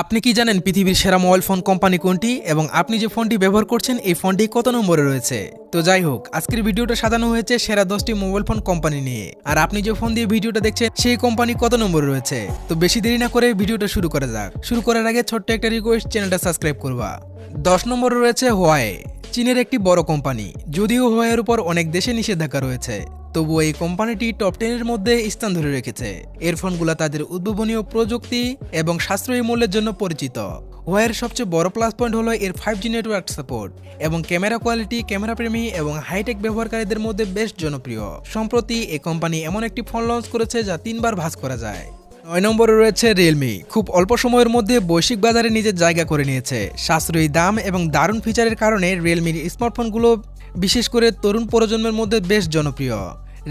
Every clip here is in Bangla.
আপনি কি জানেন পৃথিবীর সেরা মোবাইল ফোন কোম্পানি কোনটি এবং আপনি যে ফোনটি ব্যবহার করছেন এই ফোনটি কত নম্বরে রয়েছে? তো যাই হোক, আজকের ভিডিওটা সাজানো হয়েছে সেরা 10টি মোবাইল ফোন কোম্পানি নিয়ে। আর আপনি যে ফোন দিয়ে ভিডিওটা দেখছেন সেই কোম্পানি কত নম্বরে রয়েছে। তো বেশি দেরি না করে ভিডিওটা শুরু করা যাক। শুরু করার আগে ছোট্ট একটা রিকোয়েস্ট, চ্যানেলটা সাবস্ক্রাইব করবা। 10 নম্বরে রয়েছে হুয়াওয়ে, চীনের একটি বড় কোম্পানি। যদিও হুয়াওয়ের উপর অনেক দেশে নিষেধাজ্ঞা রয়েছে, তবুও এই কোম্পানিটি টপ 10 এর মধ্যে স্থান ধরে রেখেছে। এর ফোনগুলো তাদের উদ্ভাবনীয় প্রযুক্তি এবং সাশ্রয়ী মূল্যের জন্য পরিচিত। হুয়াওয়ের সবচেয়ে বড় প্লাস পয়েন্ট হলো এর 5G নেটওয়ার্ক সাপোর্ট এবং ক্যামেরা কোয়ালিটি ক্যামেরা প্রেমী এবং হাইটেক ব্যবহারকারীদের মধ্যে বেশ জনপ্রিয়। সম্প্রতি এই কোম্পানি এমন একটি ফোন লঞ্চ করেছে যা 3বার ভাঁজ করা যায়। 9 নম্বরে রয়েছে রিয়েলমি। খুব অল্প সময়ের মধ্যে বৈশ্বিক বাজারে নিজের জায়গা করে নিয়েছে। সাশ্রয়ী দাম এবং দারুণ ফিচারের কারণে রিয়েলমির স্মার্টফোনগুলো বিশেষ করে তরুণ প্রজন্মের মধ্যে বেশ জনপ্রিয়।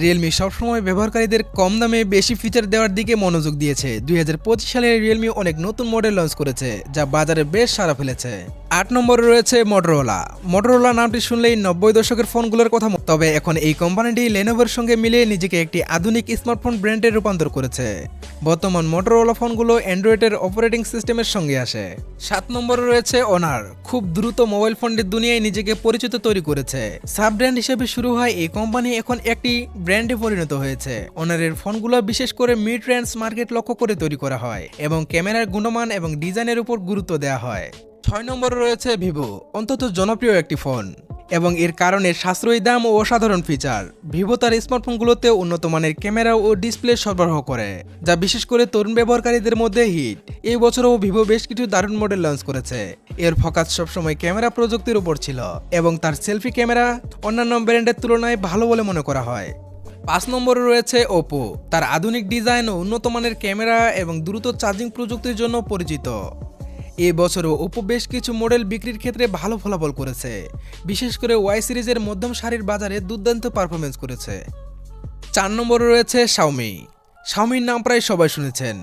রিয়েলমি সবসময় ব্যবহারকারীদের কম দামে বেশি ফিচার দেওয়ার দিকে মনোযোগ দিয়েছে। 2025 সালে রিয়েলমি অনেক নতুন মডেল লঞ্চ করেছে যা বাজারে বেশ সাড়া ফেলেছে। 8 নম্বরে রয়েছে মোটরোলা। মোটরোলা নামটি শুনলেই 90 দশকের ফোনগুলোর কথা, তবে এখন এই কোম্পানিটি লেনোভোর সঙ্গে মিলিয়ে নিজেকে একটি আধুনিক স্মার্টফোন ব্র্যান্ডে রূপান্তর করেছে। বর্তমান মোটরোলা ফোনগুলো অ্যান্ড্রয়েডের অপারেটিং সিস্টেমের সঙ্গে আসে। 7 নম্বরে রয়েছে অনার। খুব দ্রুত মোবাইল ফোনের দুনিয়ায় নিজেকে পরিচিত তৈরি করেছে। সাব ব্র্যান্ড হিসেবে শুরু হয় এই কোম্পানি এখন একটি ব্র্যান্ডে পরিণত হয়েছে। অনারের ফোনগুলো বিশেষ করে মিড রেঞ্জ মার্কেট লক্ষ্য করে তৈরি করা হয় এবং ক্যামেরার গুণমান এবং ডিজাইনের উপর গুরুত্ব দেওয়া হয়। 6 নম্বরে রয়েছে ভিভো, অন্তত জনপ্রিয় একটি ফোন এবং এর কারণে সাশ্রয়ী দাম ও অসাধারণ ফিচার। ভিভো তার স্মার্টফোনগুলোতে উন্নত মানের ক্যামেরা ও ডিসপ্লে সরবরাহ করে, যা বিশেষ করে তরুণ ব্যবহারকারীদের মধ্যে হিট। এই বছরও ভিভো বেশ কিছু দারুণ মডেল লঞ্চ করেছে। এর ফোকাস সবসময় ক্যামেরা প্রযুক্তির উপর ছিল এবং তার সেলফি ক্যামেরা অন্যান্য ব্র্যান্ডের তুলনায় ভালো বলে মনে করা হয়। 5 নম্বরে রয়েছে ওপো। তার আধুনিক ডিজাইন ও উন্নত মানের ক্যামেরা এবং দ্রুত চার্জিং প্রযুক্তির জন্য পরিচিত। এ বছরও ওপো বেশ কিছু মডেল বিক্রির ক্ষেত্রে ভালো ফলাফল করেছে, বিশেষ করে ওয়াই সিরিজের মধ্যম সারির বাজারে দুর্দান্ত পারফরমেন্স করেছে। 4 নম্বরে রয়েছে শাওমি। শাওমির নাম প্রায় সবাই শুনেছেন,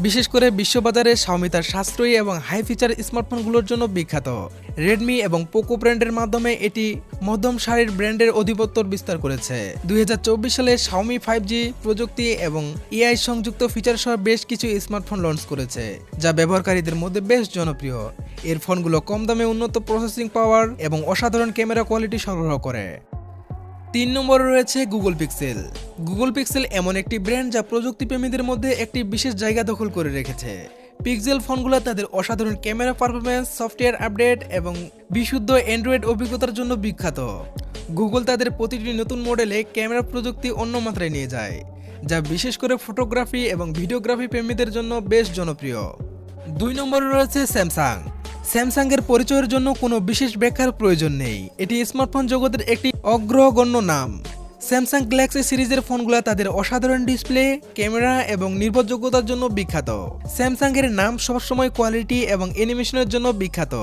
বিশেষ করে বিশ্ববাজারে শাওমি তার সাশ্রয়ী এবং হাই ফিচার স্মার্টফোনগুলোর জন্য বিখ্যাত। রেডমি এবং পোকো ব্র্যান্ডের মাধ্যমে এটি মধ্যম সারির ব্র্যান্ডের আধিপত্য বিস্তার করেছে। 2024 সালে শাওমি 5G প্রযুক্তি এবং এআই সংযুক্ত ফিচার সহ বেশ কিছু স্মার্টফোন লঞ্চ করেছে, যা ব্যবহারকারীদের মধ্যে বেশ জনপ্রিয়। এর ফোনগুলো কম দামে উন্নত প্রসেসিং পাওয়ার এবং অসাধারণ ক্যামেরা কোয়ালিটি সরবরাহ করে। 3 নম্বরে রয়েছে গুগল পিক্সেল। গুগল পিক্সেল এমন একটি ব্র্যান্ড যা প্রযুক্তিপ্রেমীদের মধ্যে একটি বিশেষ জায়গা দখল করে রেখেছে। পিক্সেল ফোনগুলো তাদের অসাধারণ ক্যামেরা পারফরমেন্স, সফটওয়্যার আপডেট এবং বিশুদ্ধ অ্যান্ড্রয়েড অভিজ্ঞতার জন্য বিখ্যাত। গুগল তাদের প্রতিটি নতুন মডেলে ক্যামেরা প্রযুক্তি অন্য মাত্রায় নিয়ে যায়, যা বিশেষ করে ফটোগ্রাফি এবং ভিডিওগ্রাফি প্রেমীদের জন্য বেশ জনপ্রিয়। 2 নম্বরে রয়েছে স্যামসাং। স্যামসাংয়ের পরিচয়ের জন্য কোনো বিশেষ ব্যাখ্যার প্রয়োজন নেই, এটি স্মার্টফোন জগতের একটি অগ্রগণ্য নাম। স্যামসাং গ্যালাক্সি সিরিজের ফোনগুলো তাদের অসাধারণ ডিসপ্লে, ক্যামেরা এবং নির্ভরযোগ্যতার জন্য বিখ্যাত। স্যামসাংয়ের নাম সবসময় কোয়ালিটি এবং অ্যানিমেশনের জন্য বিখ্যাত।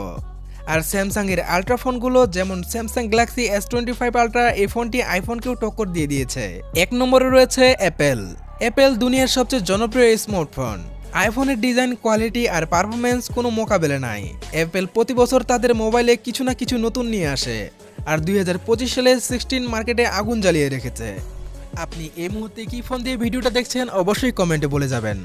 আর স্যামসাংয়ের আলট্রা ফোনগুলো যেমন স্যামসাং গ্যালাক্সি S25 আলট্রা, এই ফোনটি আইফোনকেও টক্কর দিয়ে দিয়েছে। 1 নম্বরে রয়েছে অ্যাপেল। অ্যাপেল দুনিয়ার সবচেয়ে জনপ্রিয় স্মার্টফোন। আইফোনের ডিজাইন, কোয়ালিটি আর পারফরমেন্স কোনো মোকাবেলা নাই। অ্যাপেল প্রতি বছর তাদের মোবাইলে কিছু না কিছু নতুন নিয়ে আসে, আর 2025 সালে 16 মার্কেটে আগুন জ্বালিয়ে রেখেছে। আপনি এই মুহূর্তে কি ফোন দিয়ে ভিডিওটা দেখছেন অবশ্যই কমেন্টে বলে যাবেন।